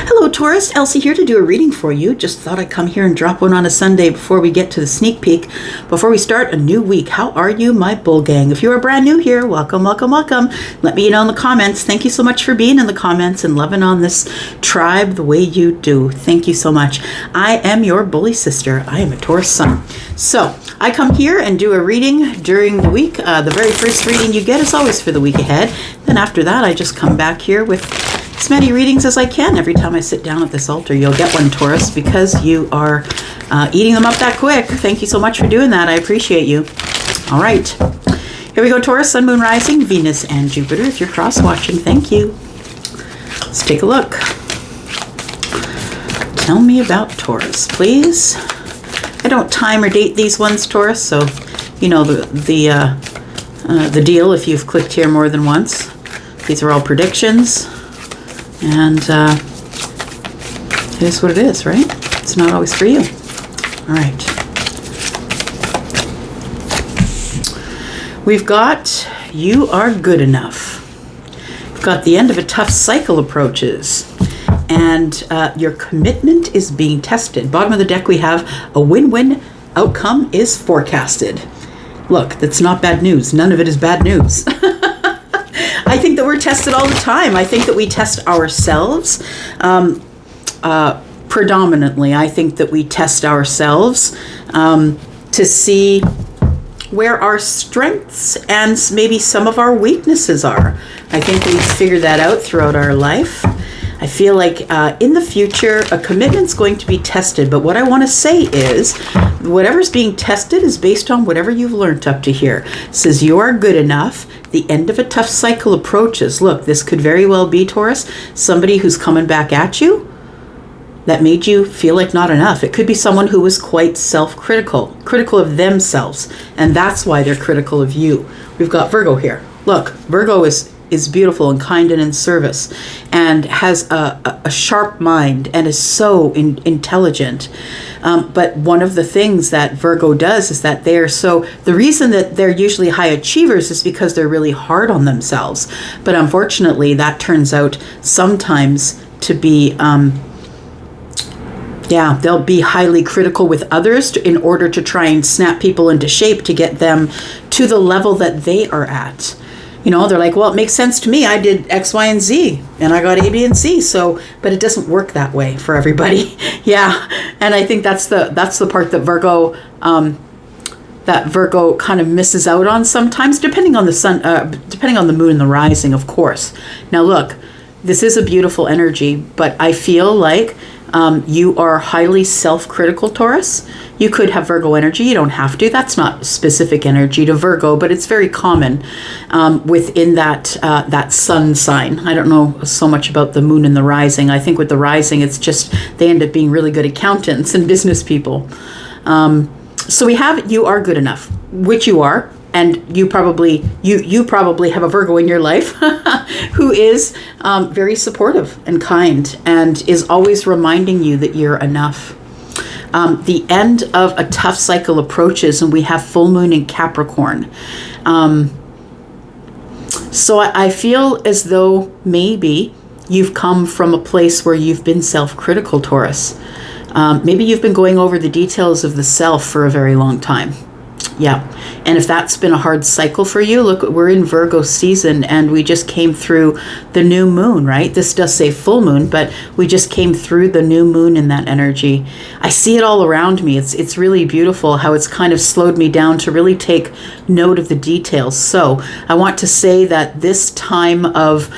Hello Taurus, Elsie here to do a reading for you. Just thought I'd come here and drop one on a Sunday before we get to the sneak peek, before we start a new week. How are you, my bull gang? If you are brand new here, welcome, welcome, welcome. Let me know in the comments. Thank you so much for being in the comments and loving on this tribe the way you do. Thank you so much. I am your bully sister. I am a Taurus sun. So I come here and do a reading during the week. The very first reading you get is always for the week ahead. Then after that, I just come back here with as many readings as I can. Every time I sit down at this altar, you'll get one, Taurus, because you are eating them up that quick. Thank you so much for doing that. I appreciate you. All right. Here we go, Taurus, Sun, Moon, Rising, Venus, and Jupiter. If you're cross-watching, thank you. Let's take a look. Tell me about Taurus, please. I don't time or date these ones, Taurus, so you know the deal if you've clicked here more than once. These are all predictions. And it is what it is, right? It's not always for you. All right. We've got you are good enough. We've got the end of a tough cycle approaches. And your commitment is being tested. Bottom of the deck we have a win-win outcome is forecasted. Look, that's not bad news. None of it is bad news. I think that we're tested all the time. I think that we test ourselves predominantly. I think that we test ourselves to see where our strengths and maybe some of our weaknesses are. I think we've figured that out throughout our life. I feel like in the future, a commitment's going to be tested. But what I want to say is whatever's being tested is based on whatever you've learned up to here. It says you are good enough. The end of a tough cycle approaches. Look, this could very well be, Taurus, somebody who's coming back at you that made you feel like not enough. It could be someone who was quite self-critical, critical of themselves. And that's why they're critical of you. We've got Virgo here. Look, Virgo is beautiful and kind and in service and has a sharp mind and is so intelligent. But one of the things that Virgo does is that the reason that they're usually high achievers is because they're really hard on themselves. But unfortunately, that turns out sometimes to be, they'll be highly critical with others in order to try and snap people into shape to get them to the level that they are at. You know, they're like, well, it makes sense to me. I did X, Y, and Z, and I got A, B, and C. So, but it doesn't work that way for everybody. Yeah, and I think that's the part that Virgo kind of misses out on sometimes, depending on the sun, depending on the moon and the rising, of course. Now, look, this is a beautiful energy, but I feel like you are highly self-critical, Taurus. You could have Virgo energy. You don't have to. That's not specific energy to Virgo, but it's very common within that sun sign. I don't know so much about the moon and the rising. I think with the rising, it's just they end up being really good accountants and business people. So we have you are good enough, which you are. And you probably have a Virgo in your life who is very supportive and kind and is always reminding you that you're enough. The end of a tough cycle approaches and we have full moon in Capricorn. So I feel as though maybe you've come from a place where you've been self-critical, Taurus. Maybe you've been going over the details of the self for a very long time. Yeah. And if that's been a hard cycle for you, look, we're in Virgo season and we just came through the new moon, right? This does say full moon, but we just came through the new moon in that energy. I see it all around me. It's really beautiful how it's kind of slowed me down to really take note of the details. So I want to say that this time of,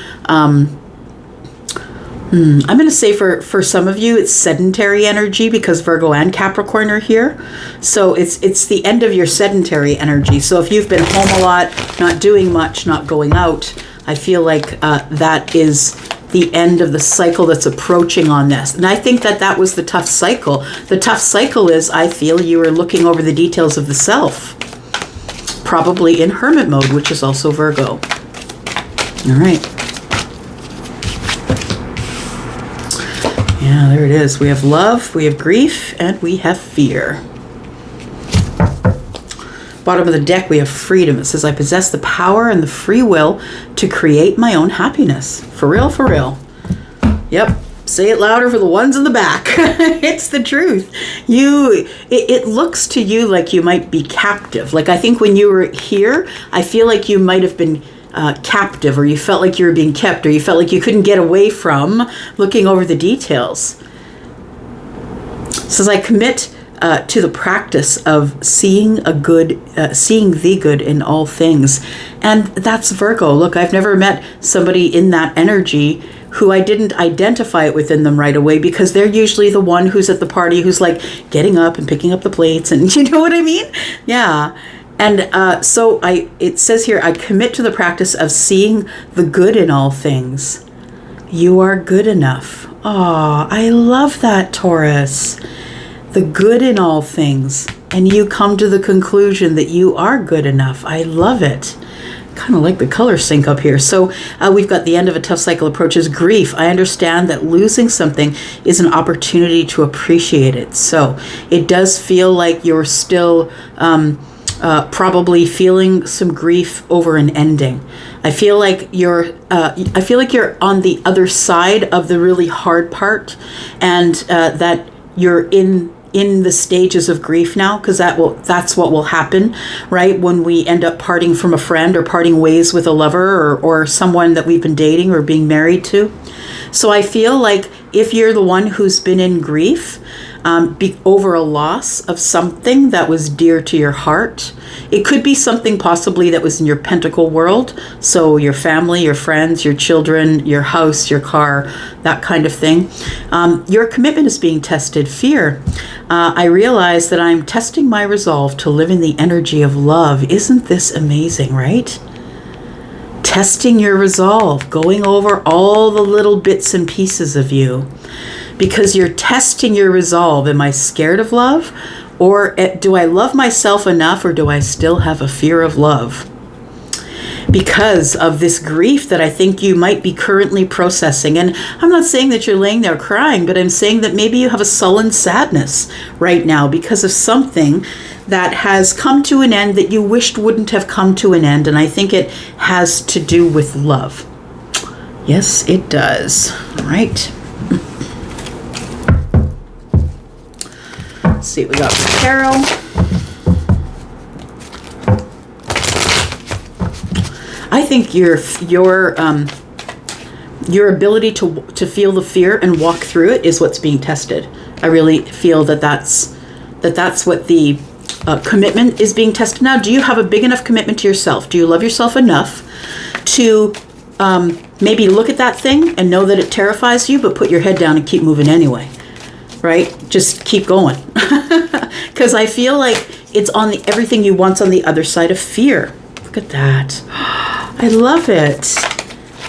I'm going to say for some of you, it's sedentary energy because Virgo and Capricorn are here. So it's the end of your sedentary energy. So if you've been home a lot, not doing much, not going out, I feel like that is the end of the cycle that's approaching on this. And I think that was the tough cycle. The tough cycle is, I feel you were looking over the details of the self, probably in hermit mode, which is also Virgo. All right. Yeah, there it is. We have love, we have grief, and we have fear. Bottom of the deck, we have freedom. It says, I possess the power and the free will to create my own happiness. For real, for real. Yep. say it louder for the ones in the back. It's the truth. It looks to you like you might be captive. Like I think when you were here, I feel like you might have been captive, or you felt like you were being kept, or you felt like you couldn't get away from looking over the details. It says, I commit to the practice of seeing the good in all things. And that's Virgo. Look, I've never met somebody in that energy who I didn't identify it within them right away, because they're usually the one who's at the party, who's like getting up and picking up the plates, and you know what I mean? Yeah. And so it says here, I commit to the practice of seeing the good in all things. You are good enough. Oh, I love that, Taurus. The good in all things. And you come to the conclusion that you are good enough. I love it. Kind of like the color sync up here. So we've got the end of a tough cycle approaches grief. I understand that losing something is an opportunity to appreciate it. So it does feel like you're still probably feeling some grief over an ending. I feel like you're on the other side of the really hard part, and that you're in the stages of grief now, because that's what will happen, right? When we end up parting from a friend, or parting ways with a lover, or someone that we've been dating or being married to. So I feel like if you're the one who's been in grief over a loss of something that was dear to your heart, it could be something possibly that was in your pentacle world. So your family, your friends, your children, your house, your car, that kind of thing. Your commitment is being tested. Fear. I realize that I'm testing my resolve to live in the energy of love. Isn't this amazing, right? Testing your resolve, going over all the little bits and pieces of you, because you're testing your resolve. Am I scared of love? Or do I love myself enough, or do I still have a fear of love? Because of this grief that I think you might be currently processing. And I'm not saying that you're laying there crying, but I'm saying that maybe you have a sullen sadness right now because of something that has come to an end that you wished wouldn't have come to an end. And I think it has to do with love. Yes, it does. All right. Let's see what we got for tarot. I think your ability to feel the fear and walk through it is what's being tested. I really feel that's what the commitment is being tested now. Do you have a big enough commitment to yourself? Do you love yourself enough to maybe look at that thing and know that it terrifies you, but put your head down and keep moving anyway? Right? Just keep going. Because I feel like it's on everything you want's on the other side of fear. Look at that. I love it.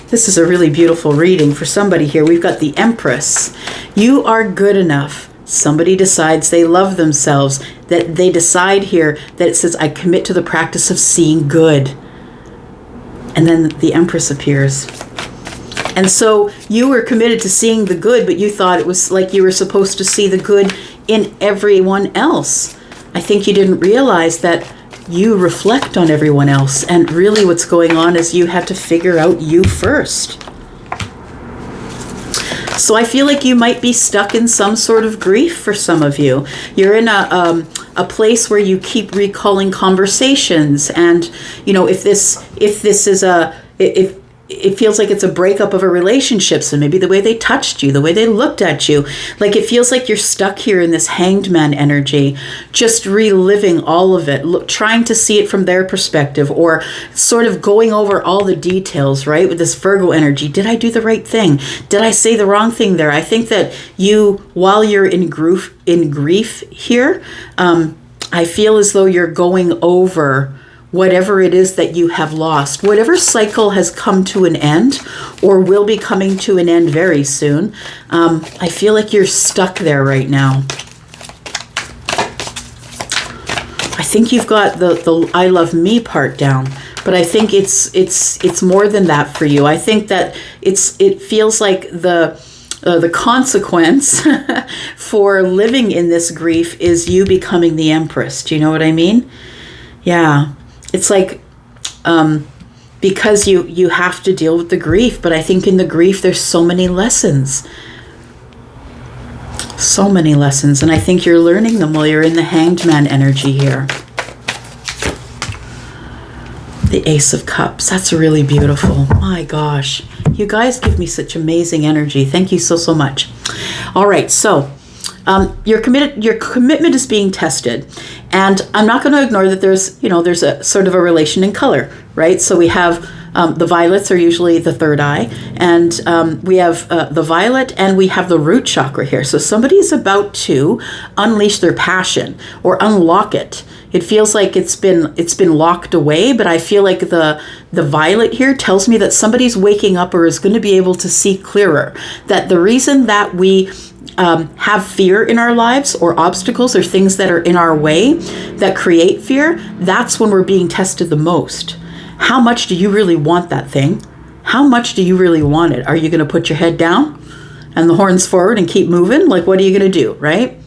This is a really beautiful reading for somebody here. We've got the Empress. You are good enough. Somebody decides they love themselves, that they decide here that it says, I commit to the practice of seeing good. And then the Empress appears. And so you were committed to seeing the good, but you thought it was like you were supposed to see the good in everyone else. I think you didn't realize that you reflect on everyone else, and really what's going on is you have to figure out you first. So I feel like you might be stuck in some sort of grief for some of you. You're in a place where you keep recalling conversations, and you know, if it feels like it's a breakup of a relationship, so maybe the way they touched you, the way they looked at you, like it feels like you're stuck here in this hanged man energy, just reliving all of it, trying to see it from their perspective, or sort of going over all the details, right? With this Virgo energy, did I do the right thing? Did I say the wrong thing there? I think that while you're in grief here, I feel as though you're going over whatever it is that you have lost, whatever cycle has come to an end or will be coming to an end very soon. I feel like you're stuck there right now. I think you've got the I love me part down, but I think it's more than that for you. I think that it feels like the consequence for living in this grief is you becoming the Empress. Do you know what I mean? Yeah. It's like, because you have to deal with the grief, but I think in the grief, there's so many lessons, So many lessons, and I think you're learning them while you're in the Hanged Man energy here. The Ace of Cups. That's really beautiful. My gosh. You guys give me such amazing energy. Thank you so, so much. All right, so your commitment is being tested. And I'm not going to ignore that there's a sort of a relation in color, right? So we have the violets are usually the third eye, and we have the violet, and we have the root chakra here. So somebody's about to unleash their passion or unlock it. It feels like it's been locked away, but I feel like the violet here tells me that somebody's waking up or is going to be able to see clearer. That the reason that we have fear in our lives, or obstacles or things that are in our way that create fear, that's when we're being tested the most. How much do you really want that thing? How much do you really want it? Are you going to put your head down and the horns forward and keep moving? Like, what are you going to do, right?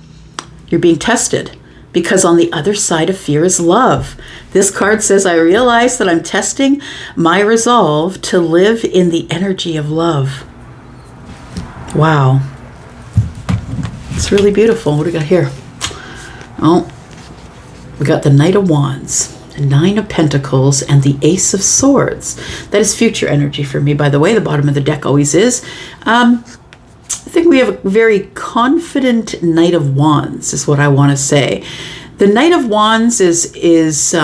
You're being tested. Because on the other side of fear is love. This card says, I realize that I'm testing my resolve to live in the energy of love. Wow. It's really beautiful. What do we got here? Oh, we got the Knight of Wands, the Nine of Pentacles, and the Ace of Swords. That is future energy for me, by the way. The bottom of the deck always is. I think we have a very confident Knight of Wands, is what I want to say. The Knight of Wands is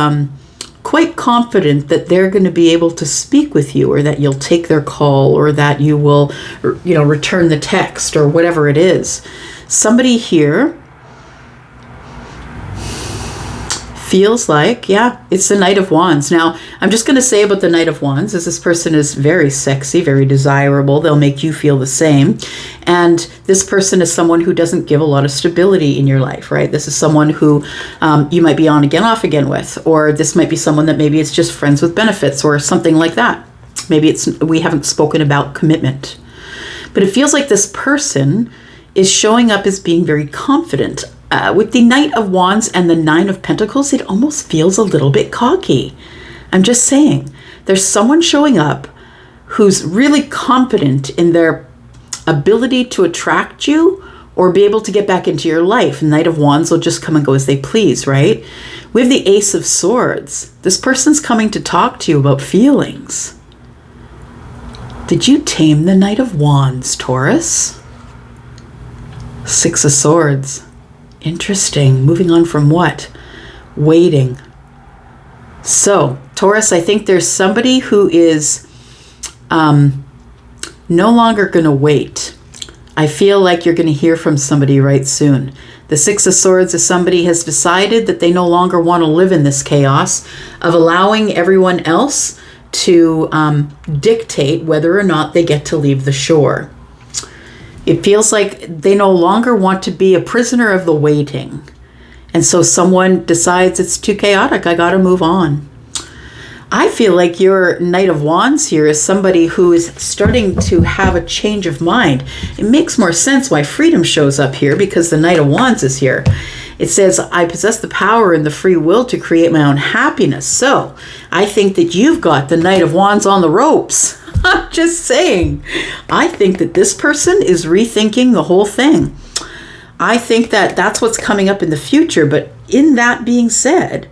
quite confident that they're going to be able to speak with you, or that you'll take their call, or that you will, return the text, or whatever it is. Somebody here feels like, yeah, it's the Knight of Wands. Now, I'm just going to say about the Knight of Wands is this person is very sexy, very desirable. They'll make you feel the same. And this person is someone who doesn't give a lot of stability in your life, right? This is someone who you might be on again, off again with, or this might be someone that maybe it's just friends with benefits or something like that. Maybe we haven't spoken about commitment. But it feels like this person is showing up as being very confident. With the Knight of Wands and the Nine of Pentacles, it almost feels a little bit cocky. I'm just saying, there's someone showing up who's really confident in their ability to attract you or be able to get back into your life. Knight of Wands will just come and go as they please, right? We have the Ace of Swords. This person's coming to talk to you about feelings. Did you tame the Knight of Wands, Taurus? Six of Swords. Interesting. Moving on from what? Waiting. So, Taurus, I think there's somebody who is no longer going to wait. I feel like you're going to hear from somebody right soon. The Six of Swords is somebody has decided that they no longer want to live in this chaos of allowing everyone else to dictate whether or not they get to leave the shore. It feels like they no longer want to be a prisoner of the waiting. And so someone decides it's too chaotic. I got to move on. I feel like your Knight of Wands here is somebody who is starting to have a change of mind. It makes more sense why freedom shows up here, because the Knight of Wands is here. It says, I possess the power and the free will to create my own happiness. So I think that you've got the Knight of Wands on the ropes. I'm just saying. I think that this person is rethinking the whole thing. I think that that's what's coming up in the future. But in that being said,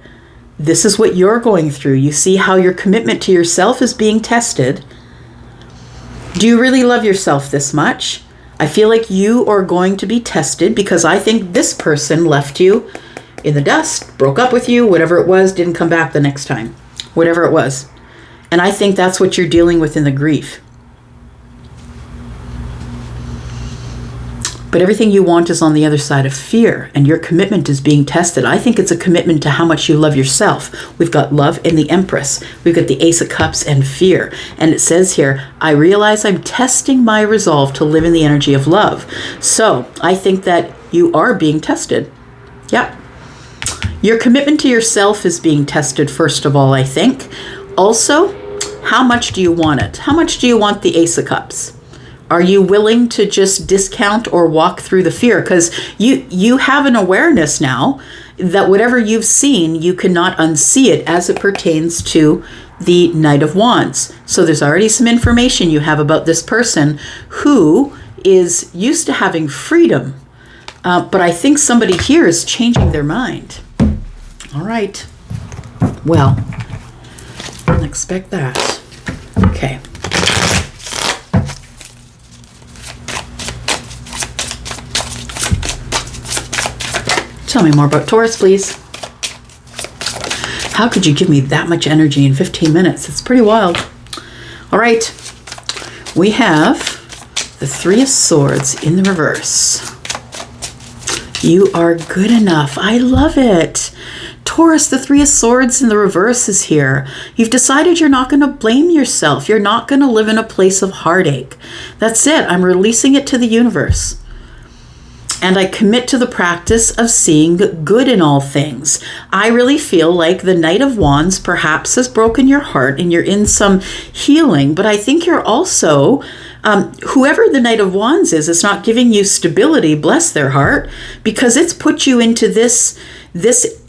this is what you're going through. You see how your commitment to yourself is being tested. Do you really love yourself this much? I feel like you are going to be tested, because I think this person left you in the dust, broke up with you, whatever it was, didn't come back the next time, whatever it was. And I think that's what you're dealing with in the grief. But everything you want is on the other side of fear, and your commitment is being tested. I think it's a commitment to how much you love yourself. We've got love and the Empress. We've got the Ace of Cups and fear. And it says here, I realize I'm testing my resolve to live in the energy of love. So I think that you are being tested. Yep. Your commitment to yourself is being tested, first of all, I think. Also, how much do you want it? How much do you want the Ace of Cups? Are you willing to just discount or walk through the fear? Because you have an awareness now that whatever you've seen, you cannot unsee it as it pertains to the Knight of Wands. So there's already some information you have about this person who is used to having freedom. But I think somebody here is changing their mind. All right. Well, didn't expect that. Okay. Tell me more about Taurus, please. How could you give me that much energy in 15 minutes? It's pretty wild. All right. We have the Three of Swords in the reverse. You are good enough. I love it. Taurus, the Three of Swords in the reverse is here. You've decided you're not going to blame yourself. You're not going to live in a place of heartache. That's it. I'm releasing it to the universe. And I commit to the practice of seeing good in all things. I really feel like the Knight of Wands perhaps has broken your heart and you're in some healing, but I think you're also, whoever the Knight of Wands is, it's not giving you stability, bless their heart, because it's put you into this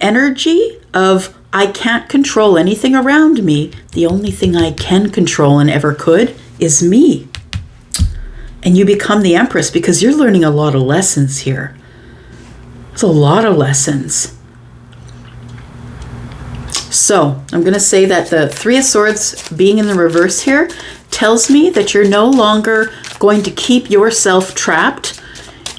energy of, I can't control anything around me. The only thing I can control and ever could is me. And you become the Empress because you're learning a lot of lessons here. It's a lot of lessons. So I'm going to say that the Three of Swords being in the reverse here tells me that you're no longer going to keep yourself trapped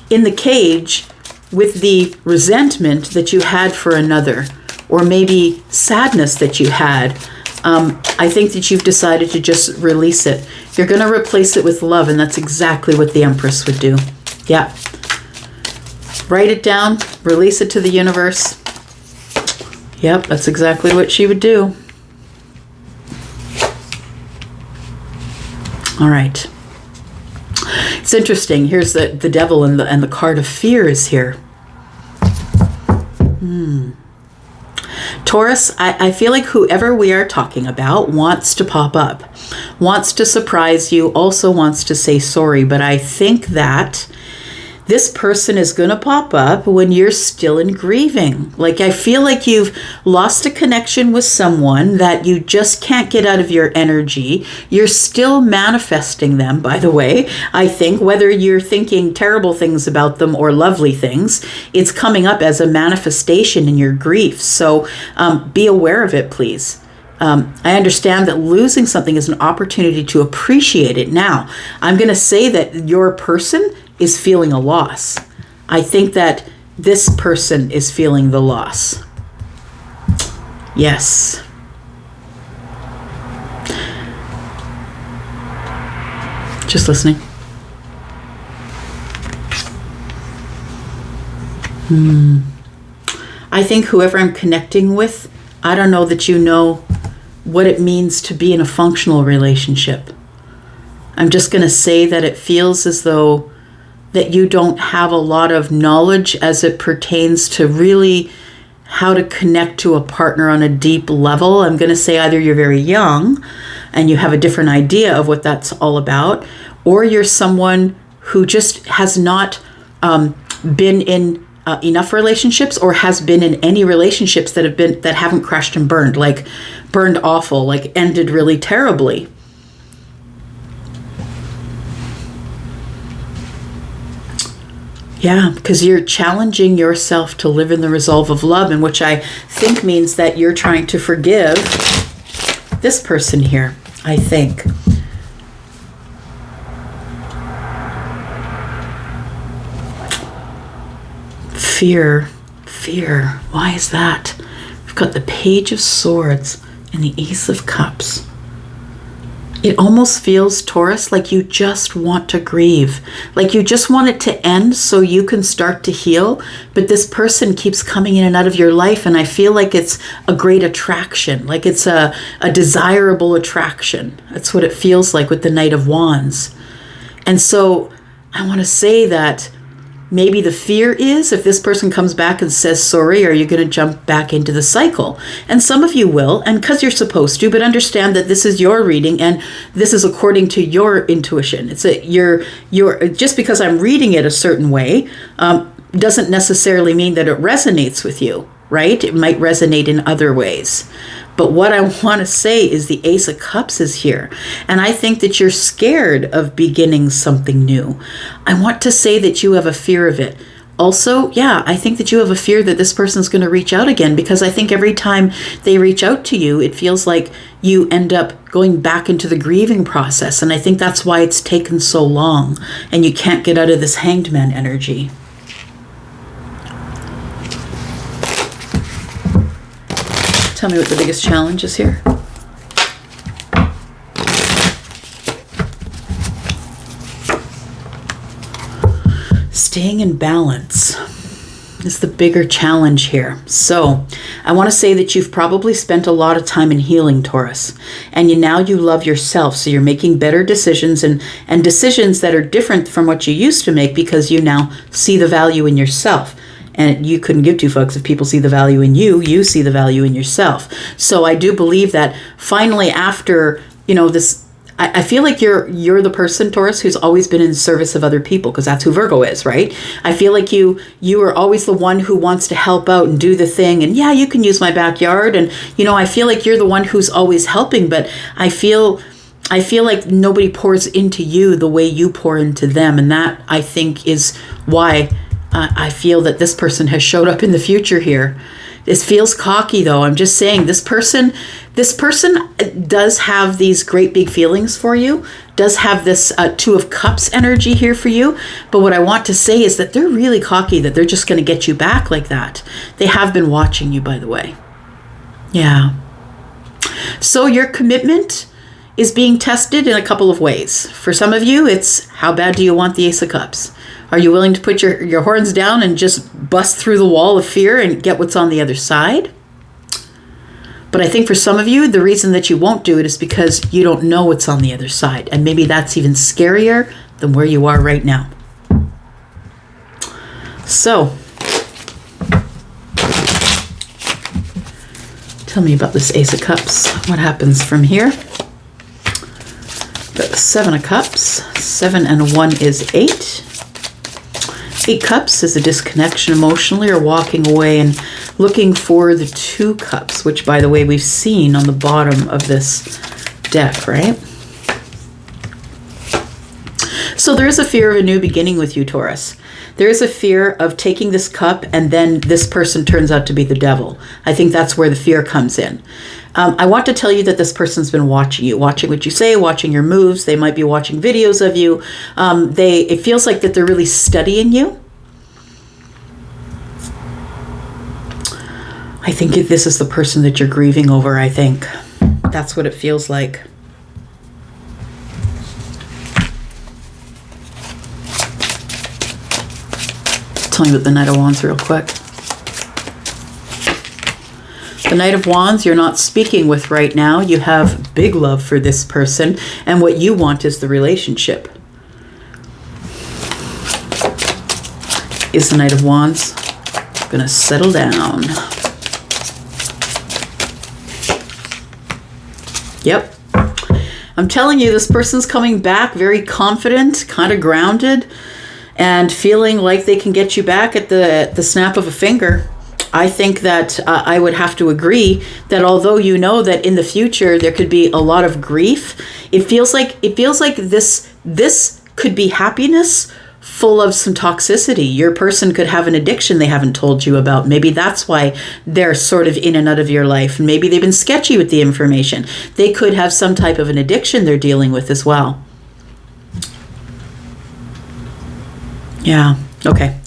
in the cage with the resentment that you had for another, or maybe sadness that you had. I think that you've decided to just release it. You're going to replace it with love, and that's exactly what the Empress would do. Yeah. Write it down, release it to the universe. Yep, that's exactly what she would do. All right. It's interesting. Here's the devil, and the card of fear is here. Taurus, I feel like whoever we are talking about wants to pop up, wants to surprise you, also wants to say sorry. But I think that this person is going to pop up when you're still in grieving. Like, I feel like you've lost a connection with someone that you just can't get out of your energy. You're still manifesting them, by the way. I think whether you're thinking terrible things about them or lovely things, it's coming up as a manifestation in your grief. So be aware of it, please. I understand that losing something is an opportunity to appreciate it. Now, I'm going to say that your person is feeling a loss. I think that this person is feeling the loss. Yes. Just listening. I think whoever I'm connecting with, I don't know that you know what it means to be in a functional relationship. I'm just going to say that it feels as though that you don't have a lot of knowledge as it pertains to really how to connect to a partner on a deep level. I'm going to say either you're very young and you have a different idea of what that's all about, or you're someone who just has not been in enough relationships, or has been in any relationships that haven't crashed and burned, like burned awful, like ended really terribly. Yeah, because you're challenging yourself to live in the resolve of love, and which I think means that you're trying to forgive this person here, I think. Fear. Why is that? We've got the Page of Swords and the Ace of Cups. It almost feels, Taurus, like you just want to grieve. Like you just want it to end so you can start to heal. But this person keeps coming in and out of your life, and I feel like it's a great attraction. Like it's a desirable attraction. That's what it feels like with the Knight of Wands. And so I want to say that maybe the fear is, if this person comes back and says sorry, are you going to jump back into the cycle? And some of you will, and because you're supposed to, but understand that this is your reading and this is according to your intuition. It's you're just because I'm reading it a certain way doesn't necessarily mean that it resonates with you, right? It might resonate in other ways. But what I want to say is the Ace of Cups is here. And I think that you're scared of beginning something new. I want to say that you have a fear of it. Also, yeah, I think that you have a fear that this person's going to reach out again, because I think every time they reach out to you, it feels like you end up going back into the grieving process. And I think that's why it's taken so long and you can't get out of this Hanged Man energy. Tell me what the biggest challenge is here. Staying in balance is the bigger challenge here. So I want to say that you've probably spent a lot of time in healing, Taurus, and now you love yourself. So you're making better decisions and decisions that are different from what you used to make, because you now see the value in yourself. And you couldn't give two fucks if people see the value in you. You see the value in yourself. So I do believe that finally, after, this, I feel like you're the person, Taurus, who's always been in service of other people, because that's who Virgo is, right? I feel like you are always the one who wants to help out and do the thing. And yeah, you can use my backyard. And, I feel like you're the one who's always helping. But I feel like nobody pours into you the way you pour into them. And that, I think, is why I feel that this person has showed up in the future here. This feels cocky, though. I'm just saying, this person does have these great big feelings for you, does have this Two of Cups energy here for you. But what I want to say is that they're really cocky, that they're just going to get you back like that. They have been watching you, by the way. Yeah. So your commitment is being tested in a couple of ways. For some of you, it's how bad do you want the Ace of Cups? Are you willing to put your horns down and just bust through the wall of fear and get what's on the other side? But I think for some of you, the reason that you won't do it is because you don't know what's on the other side. And maybe that's even scarier than where you are right now. So, tell me about this Ace of Cups. What happens from here? Got the Seven of Cups. 7 and 1 is 8. 8 Cups is a disconnection emotionally, or walking away and looking for the 2 Cups, which, by the way, we've seen on the bottom of this deck, right? So there is a fear of a new beginning with you, Taurus. There is a fear of taking this cup and then this person turns out to be the devil. I think that's where the fear comes in. I want to tell you that this person's been watching you, watching what you say, watching your moves. They might be watching videos of you. It feels like that they're really studying you. I think this is the person that you're grieving over, I think. That's what it feels like. Tell me about the Knight of Wands real quick. The Knight of Wands you're not speaking with right now. You have big love for this person, and what you want is the relationship. Is the Knight of Wands going to settle down? Yep. I'm telling you, this person's coming back very confident, kind of grounded, and feeling like they can get you back at the snap of a finger. I think that I would have to agree that although you know that in the future there could be a lot of grief, it feels like this could be happiness full of some toxicity. Your person could have an addiction they haven't told you about. Maybe that's why they're sort of in and out of your life. Maybe they've been sketchy with the information. They could have some type of an addiction they're dealing with as well. Yeah, okay.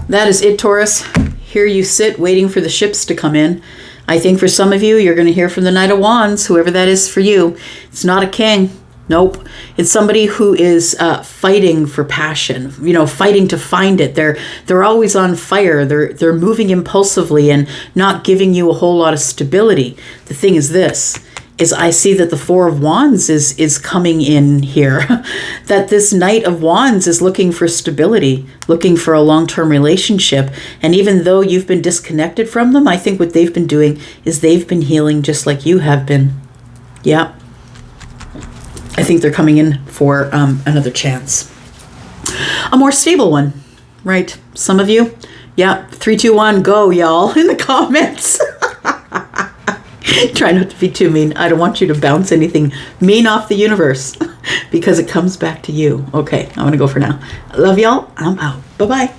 That is it, Taurus. Here you sit waiting for the ships to come in. I think for some of you, you're going to hear from the Knight of Wands, whoever that is for you. It's not a king. Nope. It's somebody who is fighting for passion, fighting to find it. They're always on fire. They're moving impulsively and not giving you a whole lot of stability. The thing is this, is I see that the Four of Wands is coming in here. That this Knight of Wands is looking for stability, looking for a long-term relationship. And even though you've been disconnected from them, I think what they've been doing is they've been healing just like you have been. Yeah. I think they're coming in for another chance. A more stable one, right? Some of you, yeah, 3, 2, 1, go, y'all, in the comments. Try not to be too mean. I don't want you to bounce anything mean off the universe because it comes back to you. Okay, I'm going to go for now. Love y'all. I'm out. Bye-bye.